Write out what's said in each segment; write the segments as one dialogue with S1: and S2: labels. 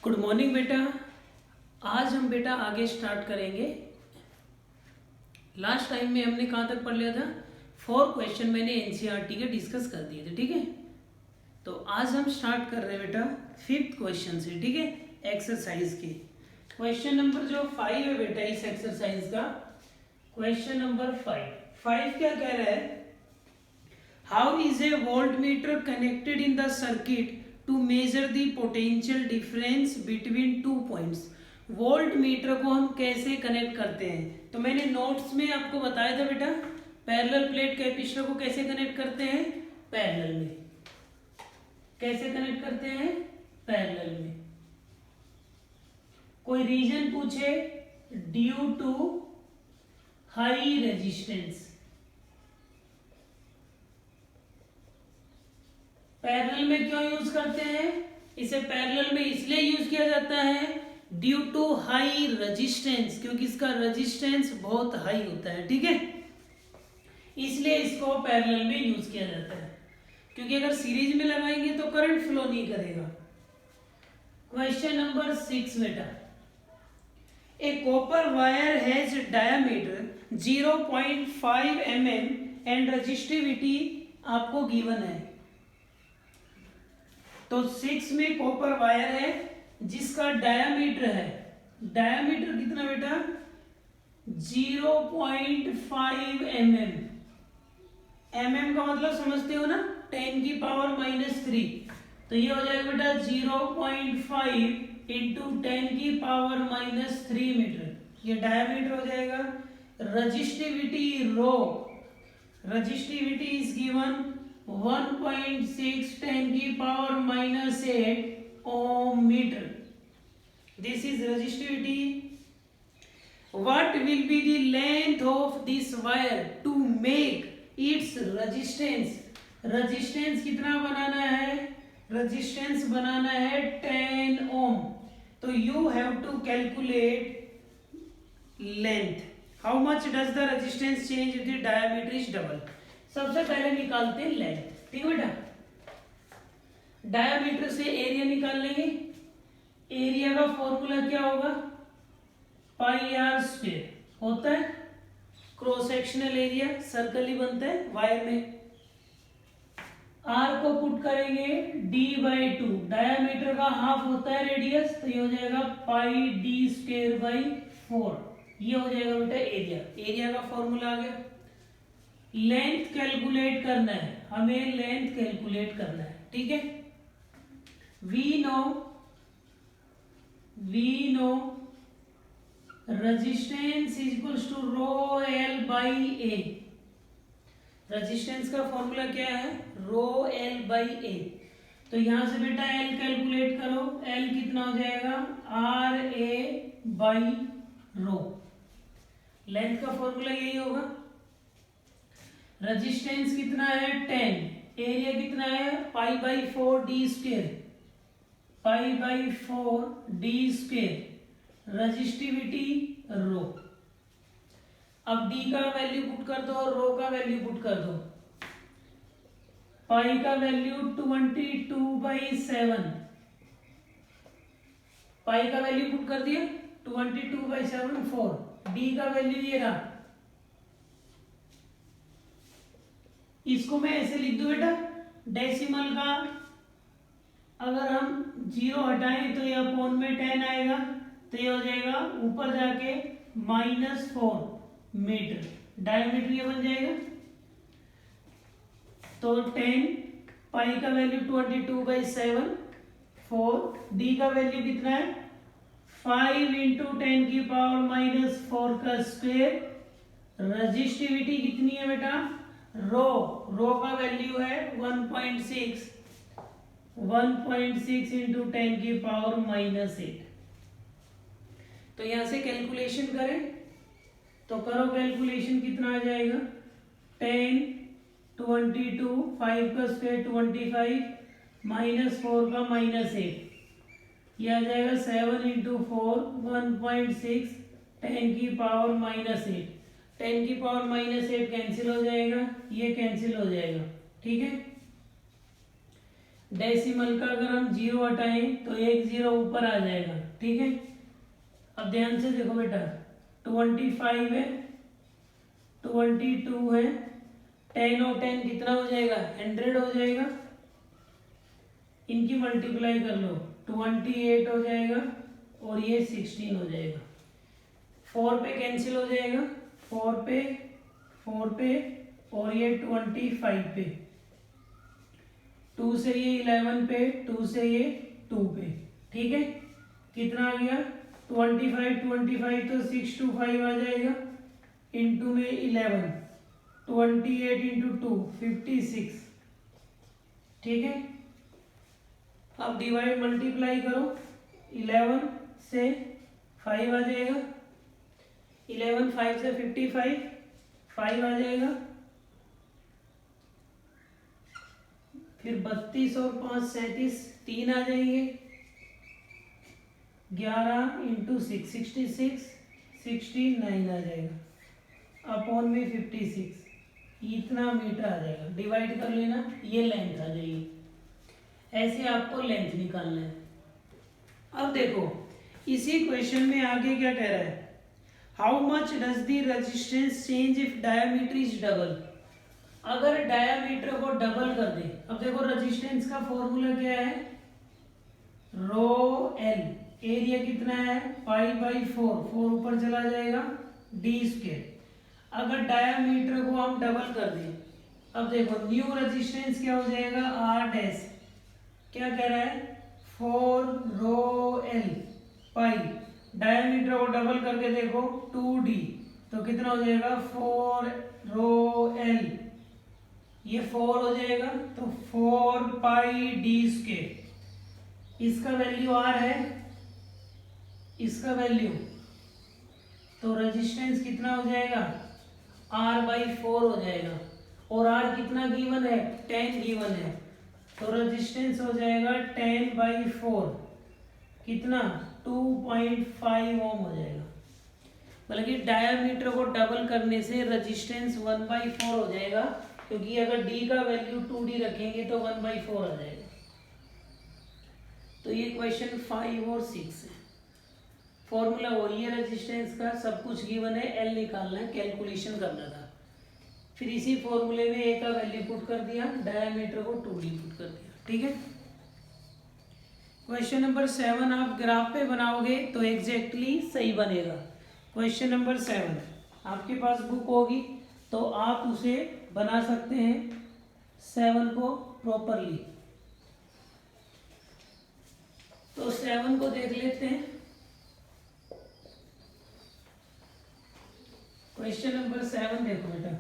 S1: Good morning बेटा। आज हम बेटा आगे स्टार्ट करेंगे। लास्ट टाइम में हमने कहाँ तक पढ़ लिया था? 4 क्वेश्चन मैंने एनसीईआरटी के डिस्कस कर दिए थे, ठीक है। तो आज हम स्टार्ट कर रहे हैं बेटा 5th क्वेश्चन से, ठीक है, एक्सरसाइज के। क्वेश्चन नंबर जो 5 है बेटा इस एक्सरसाइज का, क्वेश्चन नंबर 5 क्या कह रहा है? How is a volt meter connected in the circuit to measure the potential difference between 2 points. Volt meter को हम कैसे कनेक्ट करते हैं? तो मैंने नोट्स में आपको बताया था बेटा, पैरेलल प्लेट कैपेसिटर को कैसे कनेक्ट करते हैं? पैरेलल में। कैसे कनेक्ट करते हैं? पैरेलल में। कोई रीजन पूछे, due to high resistance. Parallel में क्यों यूज करते हैं? इसे पैरेलल में इसलिए यूज किया जाता है ड्यू टू हाई रेजिस्टेंस, क्योंकि इसका रेजिस्टेंस बहुत हाई होता है, ठीक है, इसलिए इसको पैरेलल में यूज किया जाता है। क्योंकि अगर सीरीज में लगाएंगे तो करंट फ्लो नहीं करेगा। क्वेश्चन नंबर 6 बेटा, a copper wire has diameter 0.5 mm and resistivity आपको गिवन है। तो 6 में कॉपर वायर है जिसका डायामीटर है, डायामीटर कितना बेटा? 0.5 mm। mm का मतलब समझते हो ना, 10⁻³ तो ये हो जाएगा बेटा 0.5 इंटू 10⁻³ मीटर, ये डायामीटर हो जाएगा। Resistivity rho, resistivity is given 1.6 10⁻⁸ ohm meter. This is resistivity. What will be the length of this wire to make its resistance? Resistance कितना बनाना है? Resistance बनाना है 10 ohm. तो you have to calculate length. How much does the resistance change if the diameter is double? सबसे पहले निकालते हैं length, ठीक है बेटा। डायामीटर से एरिया निकाल लेंगे। एरिया का फॉर्मूला क्या होगा? πr² होता है। क्रॉस सेक्शनल एरिया सर्कल ही बनता है वायर में। r को पुट करेंगे d/2, डायामीटर का हाफ होता है रेडियस, तो ये हो जाएगा πd²/4। ये हो जाएगा बेटा एरिया। एरिया का फॉर्मूला आ गया। लेंथ कैलकुलेट करना है, हमें लेंथ कैलकुलेट करना है, ठीक है। We know resistance is equals to ρl/a। Resistance का फॉर्मूला क्या है? ρl/a। तो यहां से बेटा l कैलकुलेट करो, l कितना हो जाएगा? Ra/ρ। लेंथ का फॉर्मूला यही होगा। रेजिस्टेंस कितना है? 10। एरिया कितना है? π/4d², π/4d²। रेजिस्टिविटी रो। अब d का वैल्यू पुट कर दो और रो का वैल्यू पुट कर दो। पाई का वैल्यू 22/7, पाई का वैल्यू पुट कर दिया 22/7 4। डी का वैल्यू ये रहा। इसको मैं ऐसे लिख दूं बेटा, डेसिमल का अगर हम 0 हटाएं तो ये अपॉन में 10 आएगा, तो ये हो जाएगा ऊपर जाके -4 मीटर। डायमीटर ये बन जाएगा। तो 10, पाई का वैल्यू 22/7 4। डी का वैल्यू कितना है? 5 इंटू 10⁻⁻4 का स्क्वायर। रजिस्टिविटी कितनी है बेटा? रो का वैल्यू है 1.6 इंटू 10⁻⁸। तो यहां से कैलकुलेशन करें तो करो कैलकुलेशन, कितना आ जाएगा? 10 22 5 का स्क्वायर 25 -4 का -8, यह आ जाएगा 7 इंटू 4 1.6 10⁻⁸। 10⁻⁸ कैंसिल हो जाएगा, ये कैंसिल हो जाएगा, ठीक है। डेसिमल का अगर हम 0 हटाएं तो एक 0 ऊपर आ जाएगा, ठीक है। अब ध्यान से देखो बेटा, 25 है, 22 है, 10 और 10 कितना हो जाएगा, 100 हो जाएगा। इनकी मल्टीप्लाई कर लो, 28 हो जाएगा और ये 16 हो जाएगा। 4 पे कैंसिल हो जाएगा, 4 पे और ये 25 पे, 2 से ये 11 पे, 2 से ये 2 पे, ठीक है। कितना आ गया, 25 तो 6 to 5 आ जाएगा, इंटू में 11, 28 इंटू 2 56, ठीक है। अब डिवाइड मल्टीप्लाई करो, 11 से 5 आ जाएगा, 11 5 से 55, 5 आ जाएगा, फिर 32 और 5 37, 3 आ जाएंगे, 11 इंटू 6 66, 69 आ जाएगा, अपॉन में 56, इतना मीटर आ जाएगा। डिवाइड कर लेना, ये लेंथ आ जाएगी। ऐसे आपको लेंथ निकालना है। अब देखो इसी क्वेश्चन में आगे क्या कह रहा है, how much does the resistance change if diameter is double. अगर डायमीटर को डबल कर दे, अब देखो रेजिस्टेंस का फॉर्मूला क्या है, रो एल, एरिया कितना है, पाई बाई 4 ऊपर चला जाएगा, डी स्क्वायर। अगर डायमीटर को हम डबल कर दें, अब देखो न्यू रेजिस्टेंस क्या हो जाएगा, आर डैश, क्या कह रहा है, 4 रो एल पाई, डायमीटर को डबल करके देखो 2d, तो कितना हो जाएगा, 4 रो एल, ये 4 हो जाएगा, तो 4 पाई डी स्क्वायर। इसका वैल्यू आर है, इसका वैल्यू, तो रेजिस्टेंस कितना हो जाएगा, r बाई 4 हो जाएगा, और r कितना गिवन है, 10 गिवन है, तो रेजिस्टेंस हो जाएगा 10 बाई 4, कितना, 2.5 ओम हो जाएगा। मतलब कि डायमीटर को डबल करने से रेजिस्टेंस 1/4 हो जाएगा, क्योंकि अगर d का वैल्यू 2d रखेंगे तो 1/4 आ जाएगा। तो ये क्वेश्चन 5 और 6 है। फॉर्मूला वही है रेजिस्टेंस का, सब कुछ गिवन है, एल निकालना है, कैलकुलेशन करना था। फिर इसी फॉर्मूले में ए का वैल्यू पुट कर दिया, डायमीटर को 2d पुट कर दिया, ठीक है। क्वेश्चन नंबर 7 आप ग्राफ पे बनाओगे तो एग्जैक्टली सही बनेगा। क्वेश्चन नंबर 7 आपके पास बुक होगी तो आप उसे बना सकते हैं 7 को प्रॉपरली। तो 7 को देख लेते हैं। क्वेश्चन नंबर 7 देखो बेटा,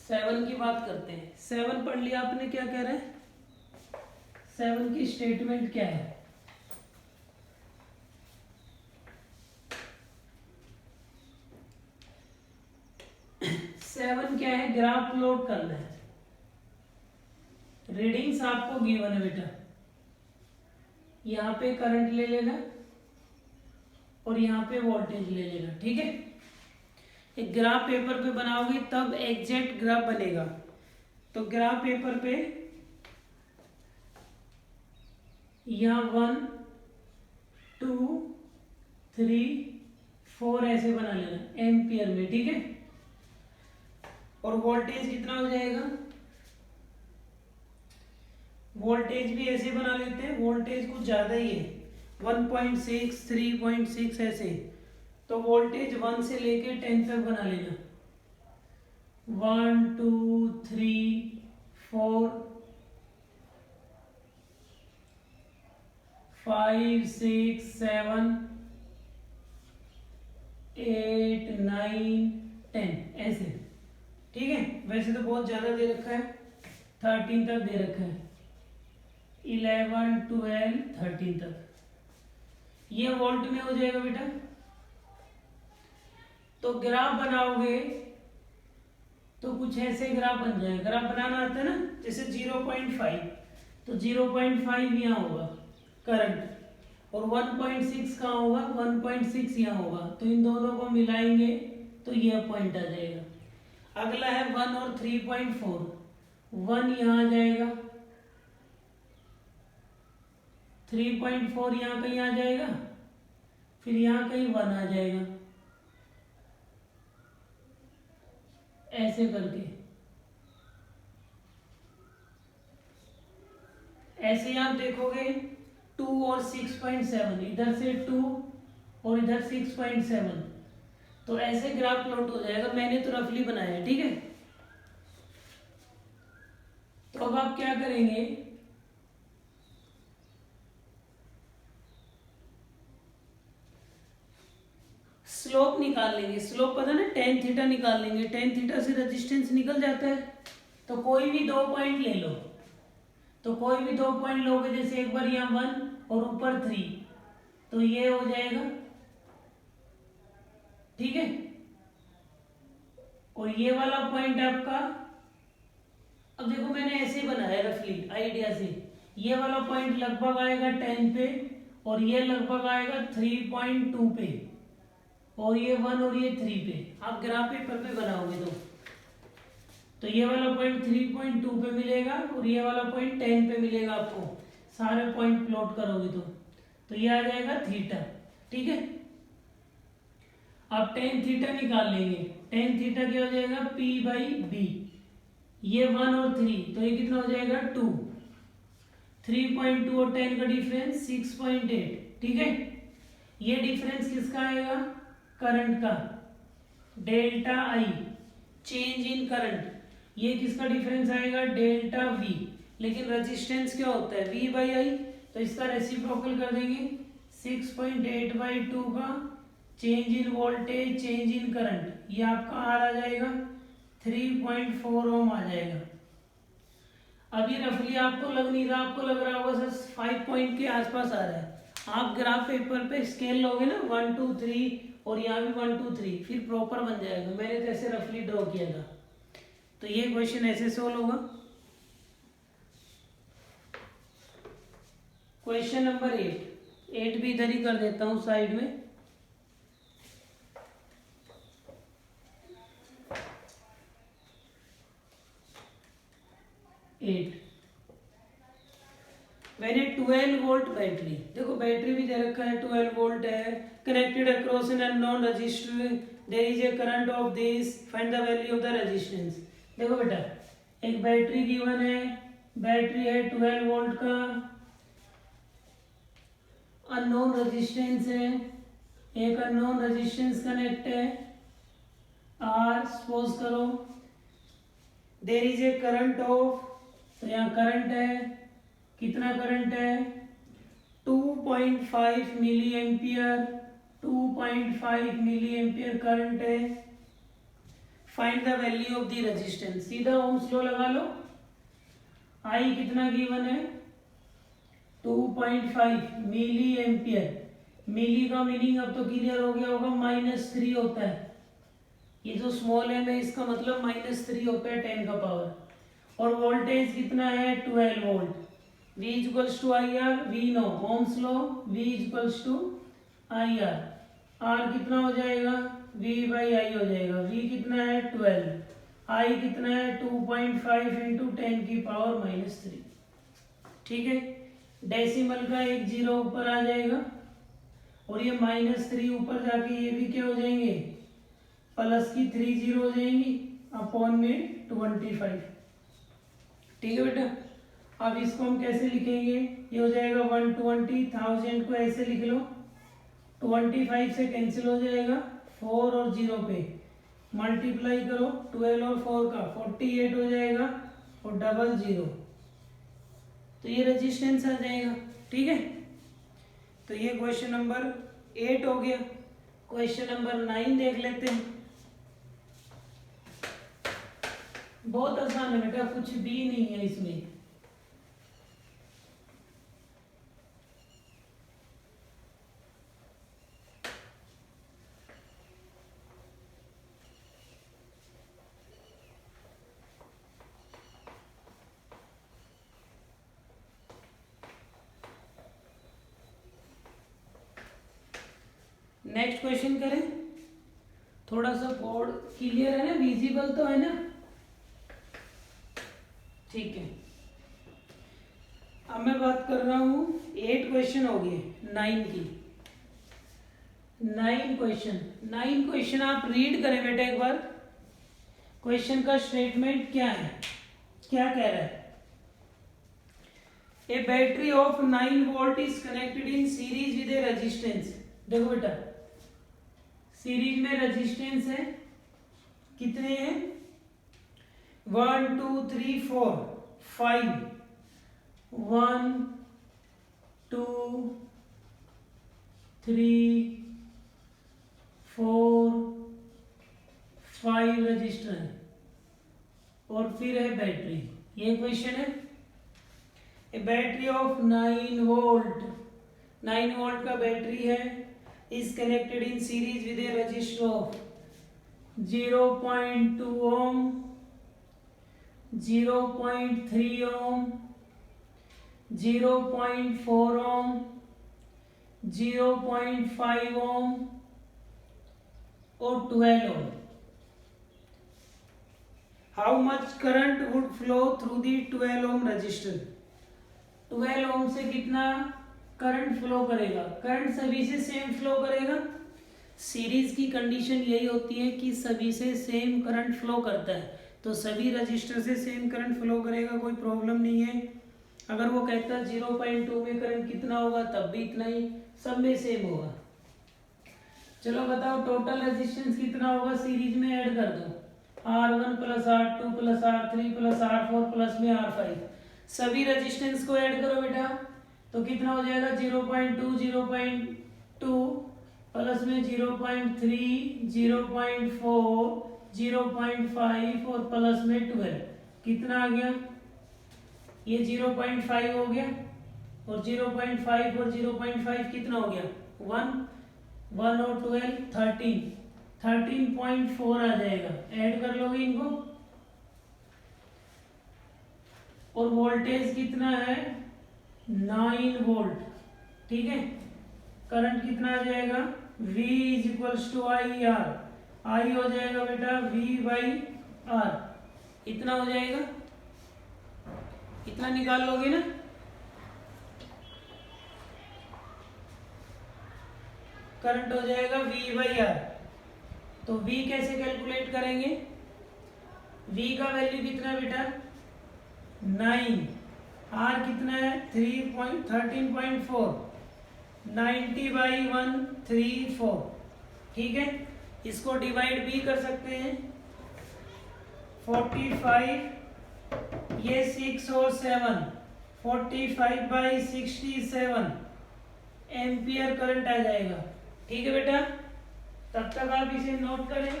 S1: सेवन की बात करते हैं। 7 पढ़ लिया आपने, क्या कह रहा है, 7 की स्टेटमेंट क्या है, सेवन क्या है, ग्राफ प्लॉट करना है। रीडिंग्स आपको गिवन है बेटा, यहाँ पे करंट ले लेना और यहाँ पे वोल्टेज ले लेना, ठीक है। एक ग्राफ पेपर पे बनाओगे तब एग्जैक्ट ग्राफ बनेगा। तो ग्राफ पेपर पे यहाँ 1 2 3 4 ऐसे बना लेना एम्पियर में, ठीक है। और वोल्टेज कितना हो जाएगा, वोल्टेज भी ऐसे बना लेते हैं, वोल्टेज कुछ ज्यादा ही है, 1.6 3.6 ऐसे। तो वोल्टेज 1 से लेके 10 तक बना लेना, 1 2 3 4 5 6 7 8 9 10 ऐसे, ठीक है। वैसे तो बहुत ज्यादा दे रखा है, 13 तक दे रखा है, 11 12 13 तक। ये वोल्ट में हो जाएगा बेटा। तो ग्राफ बनाओगे तो कुछ ऐसे ग्राफ बन जाएगा। ग्राफ बनाना आता है ना, जैसे 0.5, तो 0.5 यहाँ होगा करंट, और 1.6 कहाँ होगा, 1.6 यहाँ होगा, तो इन दोनों को मिलाएंगे तो यह पॉइंट आ जाएगा। अगला है 1 और 3.4, 1 यहाँ आ जाएगा, 3.4 यहाँ कहीं आ जाएगा, फिर यहाँ कहीं 1 आ जाएगा, ऐसे करके। ऐसे आप देखोगे 2 और 6.7, इधर से 2 और इधर 6.7, तो ऐसे ग्राफ प्लॉट हो जाएगा। मैंने तो रफली बनाया है, ठीक है। तो अब आप क्या करेंगे, स्लोप निकाल लेंगे। स्लोप पता ना, tan थीटा निकाल लेंगे। tan थीटा से रेजिस्टेंस निकल जाता है। तो कोई भी 2 पॉइंट ले लो, तो कोई भी 2 पॉइंट लोगे, जैसे एक बार यहाँ 1 और ऊपर 3, तो ये हो जाएगा, ठीक है। और ये वाला पॉइंट आपका, अब देखो मैंने ऐसे ही बनाया रफली आइडिया से, ये वाला पॉइंट लगभग आएगा 10 पे, और ये लगभग आएगा 3.2 पे, और ये 1 और ये 3 पे। आप ग्राफ पेपर पे बनाओगे तो ये वाला पॉइंट 3.2 पे मिलेगा, और ये वाला पॉइंट 10 पे मिलेगा आपको। सारे पॉइंट प्लॉट करोगे तो ये आ जाएगा थीटा, ठीक है। अब tan थीटा निकाल लेंगे। tan थीटा क्या हो जाएगा, P/B। ये 1 और 3, तो ये कितना हो जाएगा 2, 3.2 और 10 का डिफरेंस 6.8, ठीक है। ये डिफरेंस किसका आएगा, करंट का, delta I, change in current. ये किसका डिफरेंस आएगा, डेल्टा वी। लेकिन रेजिस्टेंस क्या होता है, V/I, तो इसका रेसिप्रोकल कर देंगे। 6.8/2 का change in voltage, change in current, ये आपका R आ जाएगा, 3.4 ओम आ जाएगा। अभी रफली आपको लग नहीं रहा, आपको लग रहा होगा सर 5 पॉइंट के आसपास आ रहा है। आप ग्राफ पेपर पे स्केल लोगे ना 1 2 3, और यहाँ भी 1 2 3, फिर प्रॉपर बन जाएगा। मैंने तो ऐसे रफली ड्रॉ किया था। तो ये क्वेश्चन ऐसे सोल्व होगा। क्वेश्चन नंबर 8 भी इधर ही कर देता हूँ साइड में। When a 12 वोल्ट बैटरी, देखो बैटरी भी दे रखा है, 12 वोल्ट है, connected across an unknown resistor, there is a current of this, find the value of the resistance. देखो बेटा, एक बैटरी गिवन है, बैटरी है 12 वोल्ट का, अननोन रेजिस्टेंस है, एक अननोन रेजिस्टेंस कनेक्ट है आर, सपोज करो, there is a current of, तो यहाँ करंट है, कितना करंट है, 2.5 milli ampere, 2.5 milli ampere current है। Find the value of the resistance. सीधा ओम्स लॉ लगा लो। आई कितना गिवन है, 2.5 मिली एम्पियर। मिली का मीनिंग अब तो क्लियर हो गया होगा, -3 होता है। ये जो स्मॉल है में, इसका मतलब -3 होता है 10 का पावर। और वोल्टेज कितना है, 12 volt. V equals to I R, we know, ohm's law, V equals to I R. R कितना हो जाएगा, V/I हो जाएगा। V कितना है 12, I कितना है 2.5 इंटू 10 की पावर -3, ठीक है। डेसिमल का एक जीरो ऊपर आ जाएगा, और ये -3 ऊपर जाके ये भी क्या हो जाएंगे, प्लस की 3 जीरो हो जाएंगी, अपॉन में 25, ठीक है बेटा। अब इसको हम कैसे लिखेंगे, ये हो जाएगा 120, 1000 को ऐसे लिख लो, 25 से कैंसिल हो जाएगा, 4 और 0 पे मल्टीप्लाई करो, 12 और 4 का 48 हो जाएगा, और डबल 0, तो ये रेजिस्टेंस आ जाएगा, ठीक है। तो ये क्वेश्चन नंबर 8 हो गया। क्वेश्चन नंबर 9 देख लेते हैं। बहुत आसान है बेटा, कुछ भी नहीं है इसमें। नेक्स्ट क्वेश्चन करें। थोड़ा सा बोर्ड क्लियर है ना, विजिबल तो है ना? ठीक है, अब मैं बात कर रहा हूं 8 क्वेश्चन हो गए 9 की। 9 क्वेश्चन आप रीड करें बेटा एक बार। क्वेश्चन का स्टेटमेंट क्या है, क्या कह रहा है? A battery of 9 volt is connected in series with a resistance. देखो बेटा, सीरीज में रेजिस्टेंस है, कितने हैं? 1 2 3 4 5। 1 2 3 4 5 रजिस्टर है, और फिर है बैटरी। ये क्वेश्चन है। A battery of 9 volt, 9 volt का बैटरी है, is connected in series with a resistor of 0.2 ohm, 0.3 ohm, 0.4 ohm, 0.5 ohm और 12 ohm. How much current would flow through the 12 ohm resistor? 12 ohm से कितना current flow करेगा? Current सभी से same flow करेगा। Series की कंडीशन यही होती है कि सभी से सेम करंट फ्लो करता है, तो सभी रजिस्टर से सेम करंट फ्लो करेगा, कोई प्रॉब्लम नहीं है। अगर वो कहता है 0.2 में करंट कितना होगा, तब भी इतना ही, सब में सेम होगा। चलो बताओ टोटल रेजिस्टेंस कितना होगा? सीरीज में ऐड कर दो, R1 plus R2 plus R3 plus R4 plus में R5। सभी रेजिस्टेंस को ऐड करो बेटा, तो कितना हो जाएगा? 0.2 0.2 प्लस में 0.3 0.4 0.5 और प्लस में 12। कितना आ गया? ये 0.5 हो गया, और 0.5 और 0.5 कितना हो गया? 1 1 और 12 13.4 आ जाएगा। ऐड कर लोगे इनको, और वोल्टेज कितना है? 9 वोल्ट। ठीक है, करंट कितना आ जाएगा? V is equals to I R. I हो जाएगा बेटा V बाई आर। इतना हो जाएगा, इतना निकाल लोगे ना? करंट हो जाएगा V बाई आर। तो V कैसे कैलकुलेट करेंगे? V का वैल्यू कितना है बेटा? 9। R कितना है? 13.4। 90 बाई 134। ठीक है, इसको डिवाइड भी कर सकते हैं। 45, ये 6 और 7, 45 बाई 67 एम्पियर करंट आ जाएगा। ठीक है बेटा, तब तक आप इसे नोट करें,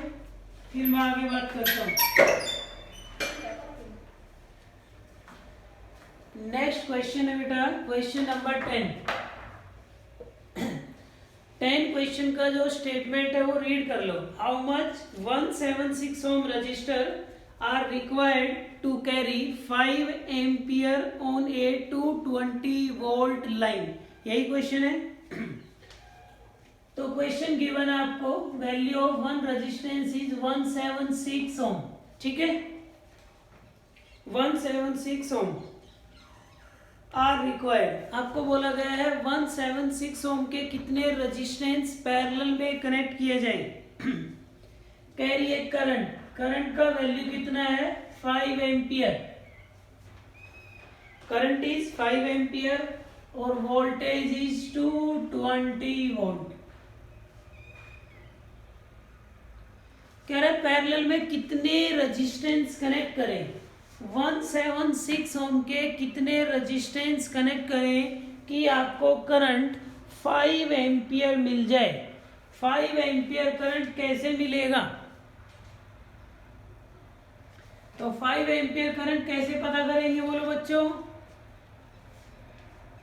S1: फिर मैं आगे बात करता हूँ। नेक्स्ट क्वेश्चन है बेटा, क्वेश्चन नंबर 10। 10 क्वेश्चन का जो स्टेटमेंट है वो रीड कर लो। How much 176 ohm resistor are required to carry 5 ampere on a 220 volt line? यही क्वेश्चन है। तो क्वेश्चन गिवन है आपको, value of one resistance is 176 ohm. ठीक है, 176 ओम आर रिक्वायर्ड। आपको बोला गया है 176 ओम के कितने रेजिस्टेंस पैरेलल में कनेक्ट किए जाए। कैरी ए करंट, करंट का वैल्यू कितना है? 5 एम्पियर। करंट इज 5 एम्पियर और वोल्टेज इज 220 वोल्ट। कह रहे पैरेलल में कितने रेजिस्टेंस कनेक्ट करें? 176 ओम के कितने रेजिस्टेंस कनेक्ट करें कि आपको करंट 5 एम्पियर मिल जाए? 5 एम्पियर करंट कैसे मिलेगा? तो 5 एम्पियर करंट कैसे पता करेंगे बोलो बच्चों?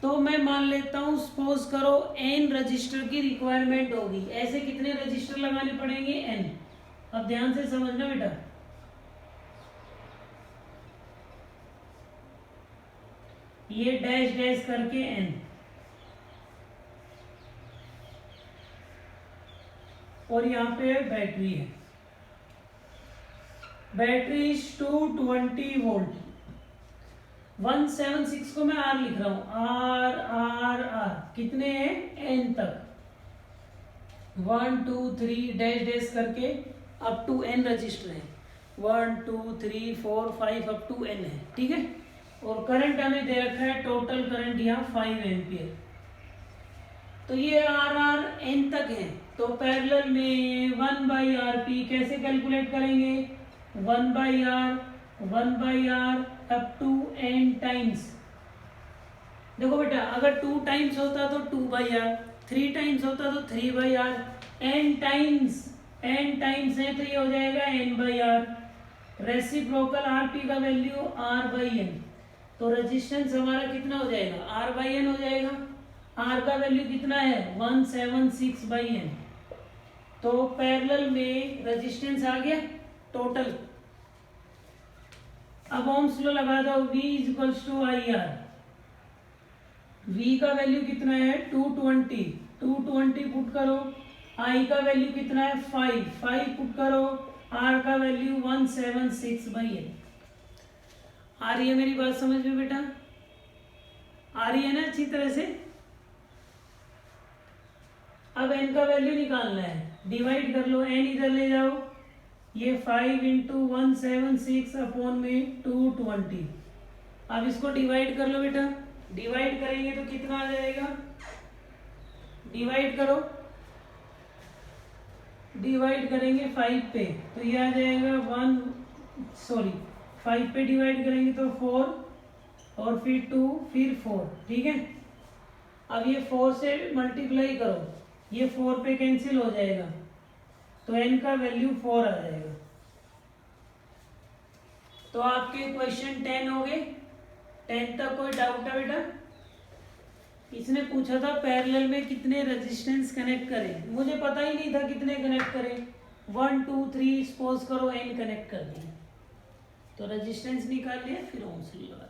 S1: तो मैं मान लेता हूं, सपोज करो n रजिस्टर की रिक्वायरमेंट होगी। ऐसे कितने रजिस्टर लगाने पड़ेंगे? n। अब ध्यान से समझना बेटा, ये डैश डैश करके n। और यहाँ पे बैटरी है। Battery 220 volt. 176 को मैं आर लिख रहा हूं, आर आर आर कितने हैं, एन तक, 1 2 3 डैश डैश करके अप टू एन रजिस्टर है, 1 2 3 4 5 अप टू एन है, ठीक है। और करंट हमें दे रखा है, टोटल करंट यहाँ 5 एम्पियर। तो ये आर आर एन तक है, तो पैरेलल में 1/RP कैसे कैलकुलेट करेंगे, 1/R up to N times. देखो बेटा, अगर 2 टाइम्स होता तो 2/R, 3 टाइम्स होता तो 3/R, एन टाइम्स है तो ये हो जाएगा n/R। रेसिप्रोकल RP का वैल्यू R/N, तो रेजिस्टेंस हमारा कितना हो जाएगा, R/N हो जाएगा। R का वैल्यू कितना है, 176/N। तो पैरेलल में रेजिस्टेंस आ गया टोटल। अब ओम्स लॉ लगा दो, V = IR। V का वैल्यू कितना है, 220 पुट करो, I का वैल्यू कितना है, 5 पुट करो, R का वैल्यू 176/N। आ रही है मेरी बात समझ में बेटा, आ रही है ना अच्छी तरह से। अब n का वैल्यू निकालना है, डिवाइड कर लो, n इधर ले जाओ, ये 5 × 176 अपॉन में 220। अब इसको डिवाइड कर लो बेटा, डिवाइड करेंगे तो कितना आ जाएगा, डिवाइड करो, डिवाइड करेंगे 5 पे तो ये आ जाएगा 5 पे डिवाइड करेंगे तो 4 और फिर 2 फिर 4, ठीक है। अब ये 4 से मल्टीप्लाई करो, ये 4 पे कैंसिल हो जाएगा, तो n का वैल्यू 4 आ जाएगा। तो आपके क्वेश्चन 10 हो गए। 10 तक कोई डाउट है बेटा? इसने पूछा था पैरेलल में कितने रेजिस्टेंस कनेक्ट करें, मुझे पता ही नहीं था कितने कनेक्ट करें, 1 2 3 सपोज करो n कनेक्ट कर दिए, तो रेजिस्टेंस निकाल लिया, फिर ओम्स लॉ लगा दिया।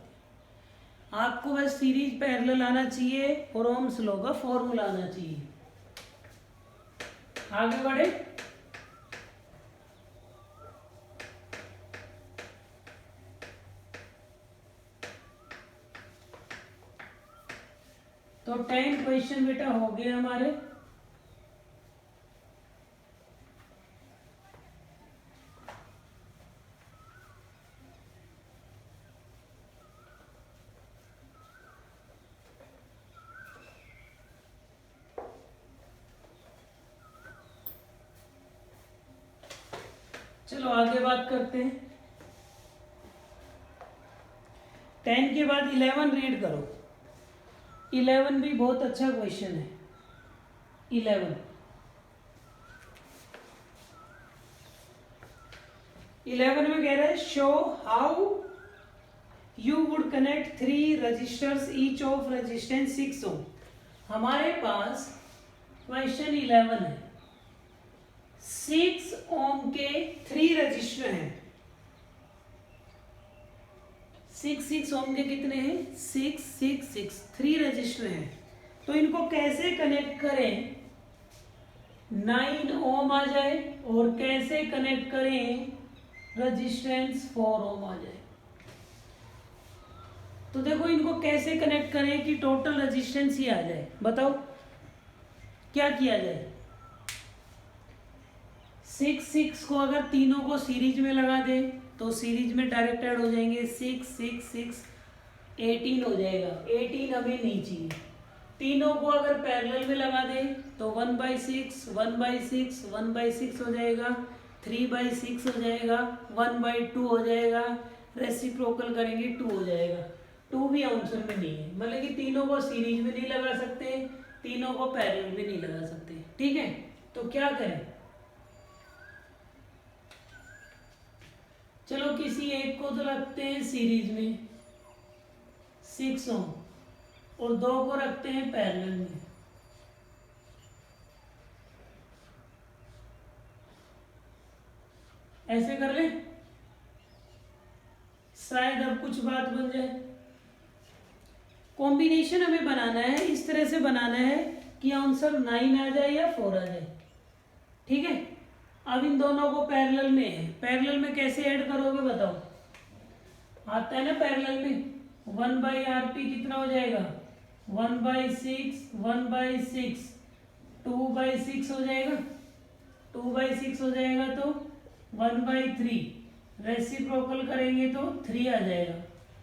S1: आपको बस सीरीज पैरेलल आना चाहिए और ओम्स लॉ का फॉर्मूला आना चाहिए। आगे बढ़े, तो 10 क्वेश्चन बेटा हो गए हमारे। चलो आगे बात करते हैं। 10 के बाद 11 रीड करो। 11 भी बहुत अच्छा क्वेश्चन है। 11 में कह रहा है, show how you would connect 3 resistors each of resistance 6 ohm. हमारे पास क्वेश्चन 11 है, 6 ओम के 3 रजिस्टर हैं। 6 ओम के कितने हैं, 6 3 रजिस्टर हैं। तो इनको कैसे कनेक्ट करें, 9 ओम आ जाए, और कैसे कनेक्ट करें रेजिस्टेंस 4 ओम आ जाए। तो देखो इनको कैसे कनेक्ट करें कि टोटल रेजिस्टेंस ही आ जाए, बताओ क्या किया जाए। 6 को अगर तीनों को सीरीज में लगा दे तो सीरीज में डायरेक्ट ऐड हो जाएंगे, 6 18 हो जाएगा, 18 हमें नहीं चाहिए। तीनों को अगर पैरेलल में लगा दे तो 1/6 1/6 1/6 हो जाएगा, 3/6 हो जाएगा, 1/2 हो जाएगा, रेसिप्रोकल करेंगे 2 हो जाएगा। 2 भी आंसर में नहीं है, मतलब कि तीनों को सीरीज में नहीं लगा सकते, तीनों को पैरेलल में नहीं लगा सकते, ठीक है। तो क्या करें, चलो किसी एक को तो रखते हैं सीरीज में 6 ओम, और 2 को रखते हैं पैरेलल में। ऐसे कर ले, शायद अब कुछ बात बन जाए। कॉम्बिनेशन हमें बनाना है, इस तरह से बनाना है कि आंसर 9 आ जाए या 4 आ जाए। ठीक है। अब इन दोनों को पैरेलल में है, पैरेलल में कैसे ऐड करोगे बताओ, आता है ना पैरेलल में, 1/RP कितना हो जाएगा, 1/6, 1/6, 2/6 हो जाएगा, 2/6 हो जाएगा तो 1/3, रेसिप्रोकल करेंगे तो 3 आ जाएगा,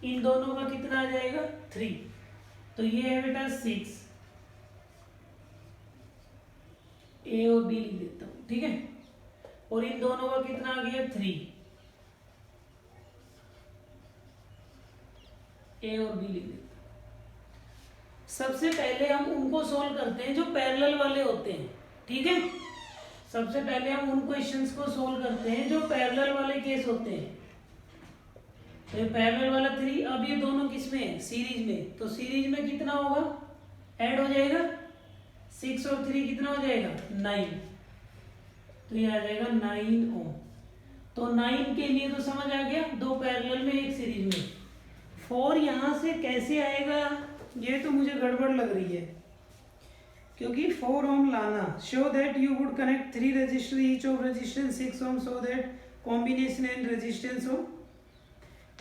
S1: इन दोनों का कितना आ जाएगा 3, तो ये है बेटा 6, ए और बी लिख देता हूं, ठीक है, और इन दोनों का कितना आ गया 3, ए और बी लिख देता हूं। सबसे पहले हम उनको सोल्व करते हैं जो पैरेलल वाले होते हैं, ठीक है, सबसे पहले हम उन क्वेश्चंस को सोल्व करते हैं जो पैरेलल वाले केस होते हैं। तो ये पैरेलल वाला 3, अब ये दोनों किस में है, सीरीज में, तो सीरीज में कितना होगा, ऐड हो जाएगा 6 और 3 कितना हो जाएगा 9, तो ये आ जाएगा 9 ओम। तो 9 के लिए तो समझ आ गया, दो पैरेलल में एक सीरीज में। 4 यहां से कैसे आएगा, ये तो मुझे गड़बड़ लग रही है, क्योंकि 4 ओम लाना, show that you would connect 3 resistor each of resistance 6 ohm so that combination and resistance हो।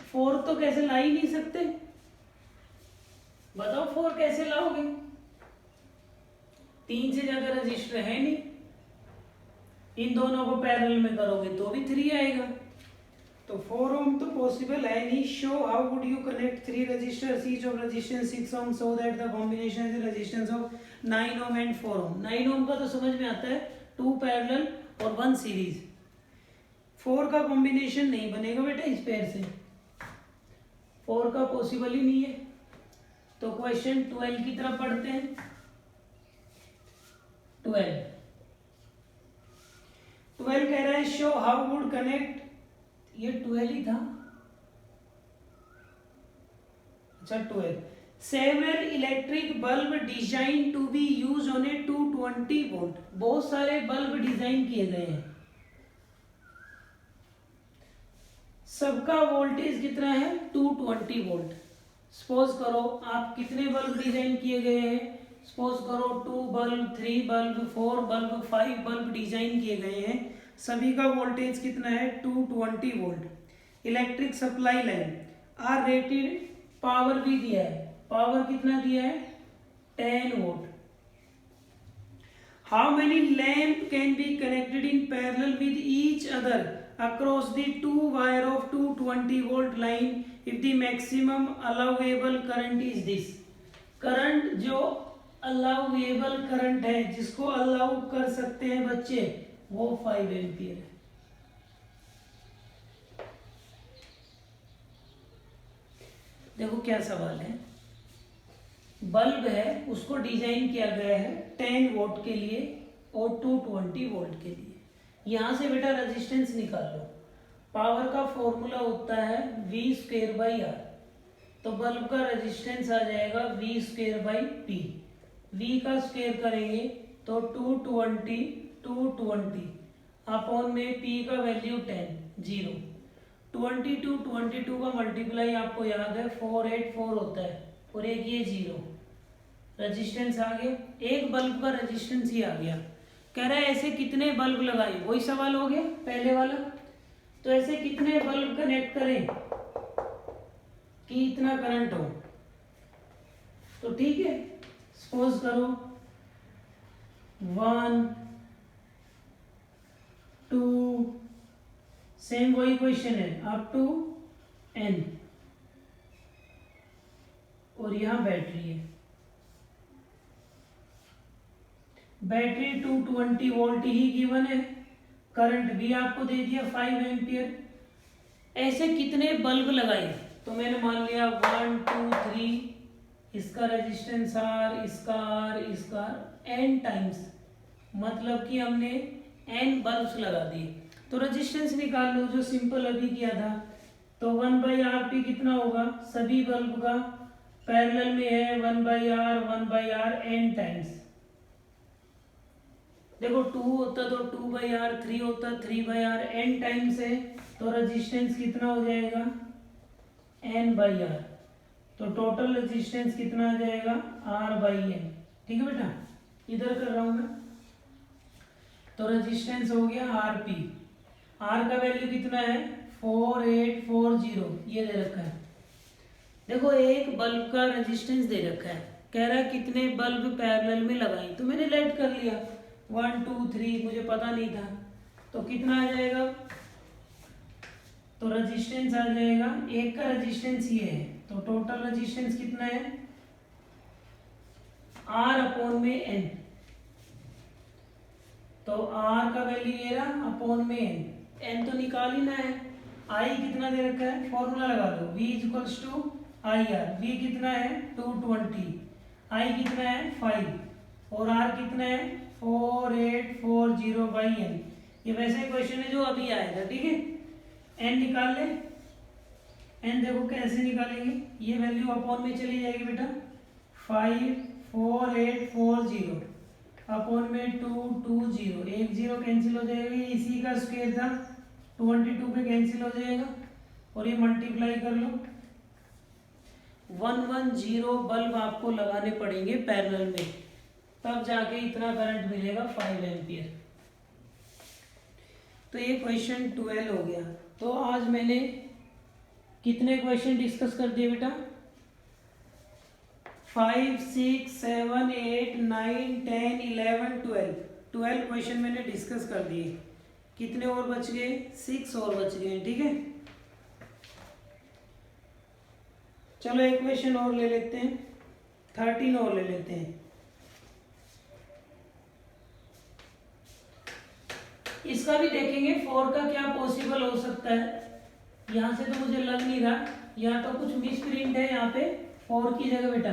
S1: 4 तो कैसे ला ही नहीं सकते, बताओ 4 कैसे लाओगे, 3 से ज्यादा रजिस्टर है नहीं, इन दोनों को पैरेलल में करोगे तो भी 3 आएगा, तो 4 ओम तो पॉसिबल है नहीं। Show how would you connect 3 resistors each of resistance 6 ohm so that the combination is resistance of 9 ohm and 4 ohm. 9 ohm का तो समझ में आता है, 2 पैरेलल और 1 सीरीज, 4 का कॉम्बिनेशन नहीं बनेगा बेटा इस पेयर से, 4 का पॉसिबल ही नहीं है। तो क्वेश्चन 12 की तरफ पढ़ते हैं। 12 कह रहा है शो हाउ वुड कनेक्ट, ये 12 ही था, अच्छा 12, several electric bulb design to be use on a 220 volt, बहुत सारे बल्ब डिजाइन किए गए हैं, सबका वोल्टेज कितना है 220 वोल्ट। सपोज करो आप कितने बल्ब डिजाइन किए गए हैं, सपोज करो 2 bulb, 3 bulb, 4 bulb, 5 bulb design किए गए हैं, सभी का वोल्टेज कितना है 220 volt. Electric supply line are rated, power भी दिया है, पावर कितना दिया है 10 volt. How many lamp can be connected in parallel with each other across the 2 wire of 220 volt line if the maximum allowable current is this। Current जो allowable current है, जिसको allow कर सकते हैं बच्चे, वो 5 एम्पियर है। देखो क्या सवाल है, बल्ब है उसको डिजाइन किया गया है 10 वोल्ट के लिए और 220 वोल्ट के लिए, यहां से बेटा रेजिस्टेंस निकाल लो, पावर का फॉर्मूला होता है V²/R, तो बल्ब का रेजिस्टेंस आ जाएगा V²/P, V का स्क्वायर करेंगे तो 220 अपॉन में P का वैल्यू 10, 0, 22 का मल्टीप्लाई आपको याद है 484 होता है, और एक ये 0, रेजिस्टेंस आ गया, एक बल्ब का रेजिस्टेंस ही आ गया। कह रहा है ऐसे कितने बल्ब लगाए, वही सवाल हो गया पहले वाला, तो ऐसे कितने बल्ब कनेक्ट करें कि इतना करंट हो, तो ठीक है, सपोज करो 1 2, सेम वही क्वेश्चन है अप टू n, और यहां बैटरी है, बैटरी 220 वोल्ट ही गिवन है, करंट भी आपको दे दिया 5 एम्पियर। ऐसे कितने बल्ब लगाए, तो मैंने मान लिया 1 2 3, इसका रेजिस्टेंस R, इसका R, इसका n टाइम्स, मतलब कि हमने n बल्ब्स लगा दिए। तो रेजिस्टेंस निकाल लो जो सिंपल अभी किया था, तो 1/RP कितना होगा, सभी बल्ब का पैरेलल में है 1/R n टाइम्स, देखो 2 होता तो 2/R, 3 होता 3/R, n टाइम्स है, तो रेजिस्टेंस कितना हो जाएगा n/R, तो टोटल रेजिस्टेंस कितना आ जाएगा R/n, ठीक है बेटा, इधर कर रहा हूं मैं, तो रेजिस्टेंस हो गया RP। R का वैल्यू कितना है 4840, ये दे रखा है। देखो एक बल्ब का रेजिस्टेंस दे रखा है, कह रहा है कितने बल्ब पैरेलल में लगाई, तो मैंने लेट कर लिया 1 2 3, मुझे पता नहीं था। तो कितना आ जाएगा, तो रेजिस्टेंस आ जाएगा, एक का रेजिस्टेंस ये है, तो टोटल रेजिस्टेंस कितना है R/N। तो R का वैल्यू ये रहा अपॉन में N तो निकाल ही ना है। I कितना दे रखा है, फॉर्मूला लगा दो, V = IR। V कितना है 220, I कितना है 5 और R कितना है 4840/N। ये वैसे क्वेश्चन है जो अभी आया था, ठीक है। N निकाल ले, N देखो कैसे निकालेंगे, ये वैल्यू अपॉन में चली जाएगी बेटा, 54840 अपॉन में 220, एक जीरो कैंसिल हो जाएगा, ये इसी का स्क्वायर था, 22 पे कैंसिल हो जाएगा और ये मल्टीप्लाई कर लो। 110 बल्ब आपको लगाने पड़ेंगे पैरेलल में, तब जाके इतना करंट मिलेगा 5 एम्पियर। तो ये क्वेश्चन 12 हो गया। तो आज मैंने कितने क्वेश्चन डिस्कस कर दिए बेटा, 5 6 7 8 9 10 11 12 क्वेश्चन मैंने डिस्कस कर दिए। कितने और बच गए, 6 और बच गए, ठीक है। चलो एक क्वेश्चन और ले लेते हैं, 13 और ले लेते हैं। इसका भी देखेंगे 4 का क्या पॉसिबल हो सकता है। यहां से तो मुझे लग नहीं रहा, या तो कुछ मिस प्रिंट है यहाँ पे 4 की जगह बेटा।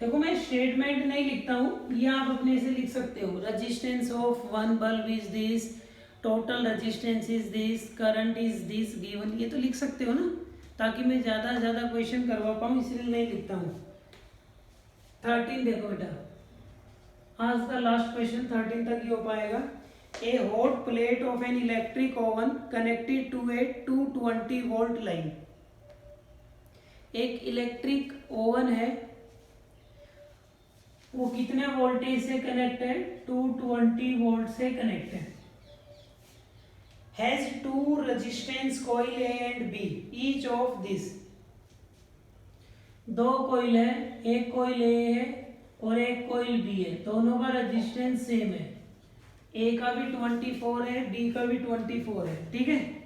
S1: देखो मैं स्टेटमेंट नहीं लिखता हूं, ये आप अपने से लिख सकते हो। Resistance of one bulb is this, total resistance is this, current is this given, ये तो लिख सकते हो ना, ताकि मैं ज्यादा से ज्यादा क्वेश्चन करवा पाऊं, इसलिए नहीं लिखता हूं। 13 देखो बेटा, आज का लास्ट क्वेश्चन 13 तक ही हो पाएगा। A hot plate of an electric oven connected to a 220 volt line. एक इलेक्ट्रिक ओवन है, वो कितने वोल्टेज से कनेक्ट है, 220 वोल्ट से कनेक्ट है। Has 2 resistance coil A and B, each of this. 2 coil है, एक कॉइल ए है और एक कॉइल बी है, दोनों का रेजिस्टेंस सेम है। ए का भी 24 है, बी का भी 24 है, ठीक है।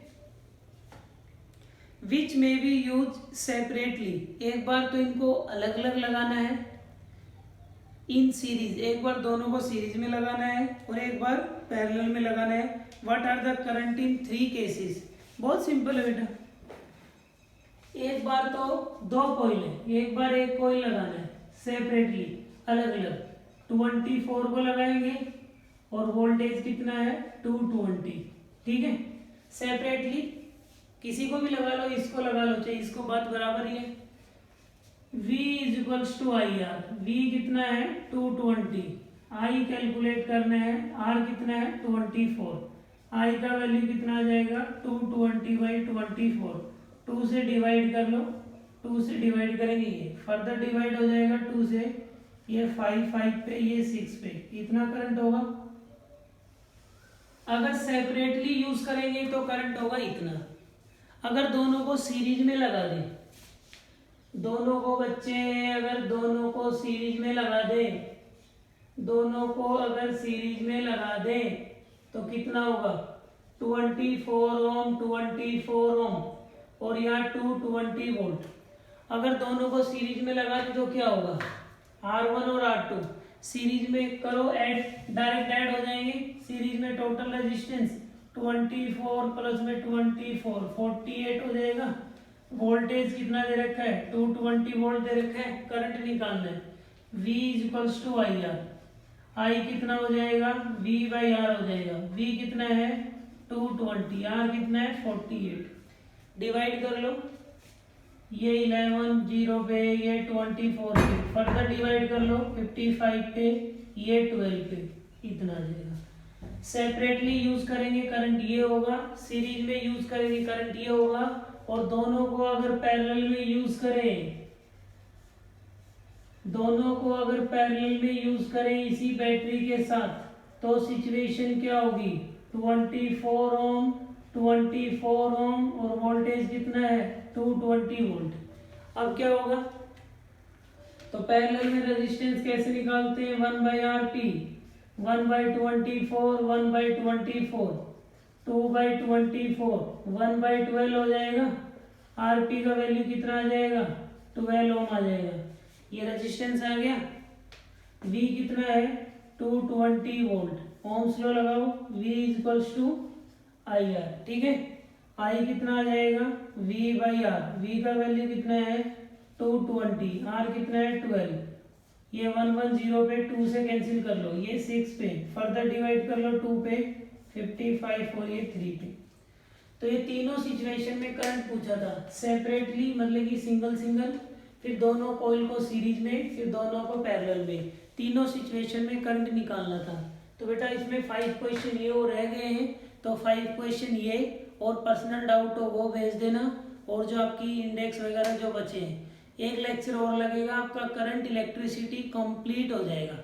S1: विच में बी यूज सेपरेटली, एक बार तो इनको अलग अलग लगाना है, इन सीरीज, एक बार दोनों को सीरीज में लगाना है और एक बार पैरेलल में लगाना है। What are the current in 3 cases, बहुत सिंपल है बेटा। एक बार तो 2 कॉइल है, एक बार एक कॉइल लगाना है सेपरेटली, अलग अलग। 24 को लगाएंगे और वोल्टेज कितना है 220, ठीक है। सेपरेटली किसी को भी लगा लो, इसको लगा लो, चाहे इसको, बात बराबर ही है। V = IR, V कितना है 220, I कैलकुलेट करना है, R कितना है 24, I का वैल्यू कितना आ जाएगा 220/24, 2 से डिवाइड कर लो, 2 से डिवाइड करेंगे, ये फर्दर डिवाइड हो जाएगा 2 से, ये 5 पे, ये 6 पे, इतना करंट होगा। अगर सेपरेटली यूज करेंगे तो करंट होगा इतना। अगर दोनों को सीरीज में लगा दें, दोनों को बच्चे अगर दोनों को सीरीज में लगा दे, दोनों को अगर सीरीज में लगा दे तो कितना होगा 24 ओम 24 ओम और यहाँ 220 वोल्ट। अगर दोनों को सीरीज में लगा दे तो क्या होगा, R1 और R2 सीरीज में करो ऐड, डायरेक्ट ऐड हो जाएंगे। सीरीज में टोटल रेजिस्टेंस 24 प्लस में 24 48 हो जाएगा। वोल्टेज कितना दे रखा है 220 वोल्ट दे रखा है, करंट निकालना है। V = IR, I कितना हो जाएगा V/R हो जाएगा। V कितना है 220, R कितना है 48, डिवाइड कर लो, ये 11 0 पे, ये 24 पे, फर्दर डिवाइड कर लो 55 पे, ये 12 पे, इतना आ जाएगा। सेपरेटली यूज करेंगे करंट ये होगा, सीरीज में यूज करेंगे करंट ये होगा, और दोनों को अगर पैरेलल में यूज करें, दोनों को अगर पैरेलल में यूज करें इसी बैटरी के साथ, तो सिचुएशन क्या होगी, 24 ओम 24 ओम, और वोल्टेज कितना है 220 वोल्ट। अब क्या होगा, तो पैरेलल में रेजिस्टेंस कैसे निकालते हैं, 1/RT, 1/24, 1/24, 2/24, 1/12 हो जाएगा। RP का वैल्यू कितना आ जाएगा, 12 ओम आ जाएगा। ये रेजिस्टेंस आ गया। V कितना है, 220 वोल्ट। ओम्स लॉ लगाओ, V इक्वल्स टू IR, ठीक है। I कितना आ जाएगा, V/R, V का वैल्यू कितना है 220, R कितना है 12, ये 110 पे 2 से कैंसिल कर लो, ये 6 पे, फर्दर डिवाइड कर लो 2 पे, 55 और ये 3 पे। तो ये तीनों सिचुएशन में करंट पूछा था, सेपरेटली मतलब कि सिंगल सिंगल, फिर दोनों कॉइल को सीरीज में, फिर दोनों को पैरेलल में, तीनों सिचुएशन में करंट निकालना था। तो बेटा इसमें 5 क्वेश्चन ये और रह गए हैं, तो 5 क्वेश्चन ये, और पर्सनल डाउट हो वो भेज देना, और जो आपकी इंडेक्स वगैरह जो बचे हैं, एक लेक्चर और लगेगा आपका करंट इलेक्ट्रिसिटी कंप्लीट हो जाएगा,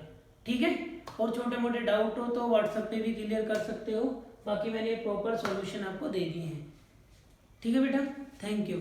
S1: ठीक है। और छोटे मोटे डाउट हो तो व्हाट्सएप पे भी क्लियर कर सकते हो, बाकी मैंने प्रॉपर सॉल्यूशन आपको दे दिए हैं, ठीक है बेटा, थैंक यू।